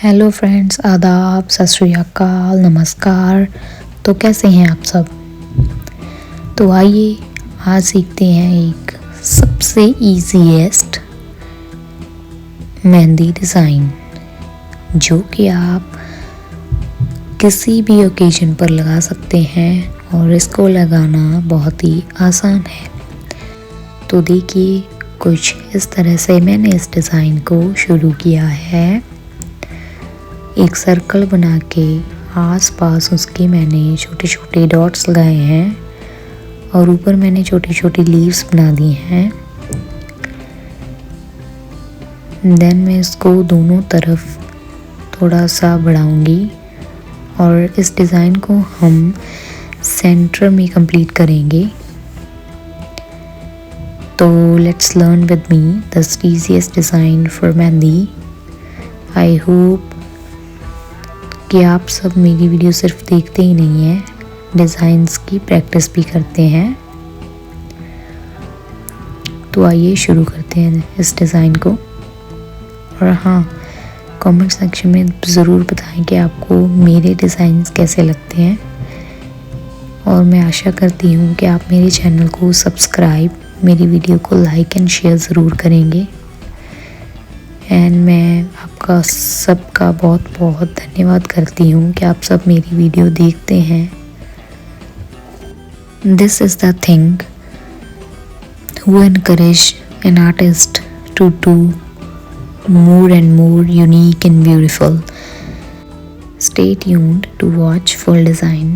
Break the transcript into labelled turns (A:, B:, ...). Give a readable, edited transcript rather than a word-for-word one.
A: Hello friends, आदाब, सत श्री अकाल, नमस्कार। तो कैसे हैं आप सब। तो आइए आज सीखते हैं एक सबसे ईजीएस्ट मेहंदी डिज़ाइन, जो कि आप किसी भी ओकेजन पर लगा सकते हैं और इसको लगाना बहुत ही आसान है। तो देखिए, कुछ इस तरह से मैंने इस डिज़ाइन को शुरू किया है। एक सर्कल बना के आसपास उसके मैंने छोटे छोटे डॉट्स लगाए हैं और ऊपर मैंने छोटी छोटी लीव्स बना दी हैं। देन मैं इसको दोनों तरफ थोड़ा सा बढ़ाऊंगी और इस डिज़ाइन को हम सेंटर में कंप्लीट करेंगे। तो let's learn with me the easiest design for mehndi. I hope कि आप सब मेरी वीडियो सिर्फ देखते ही नहीं हैं, डिज़ाइंस की प्रैक्टिस भी करते हैं। तो आइए शुरू करते हैं इस डिज़ाइन को। और हाँ, कमेंट सेक्शन में ज़रूर बताएं कि आपको मेरे डिज़ाइंस कैसे लगते हैं। और मैं आशा करती हूँ कि आप मेरे चैनल को सब्सक्राइब, मेरी वीडियो को लाइक एंड शेयर ज़रूर करेंगे। एंड मैं आपका सबका बहुत बहुत धन्यवाद करती हूँ कि आप सब मेरी वीडियो देखते हैं। This is the thing who encourage an artist to do more and more unique and beautiful. Stay tuned to watch full design.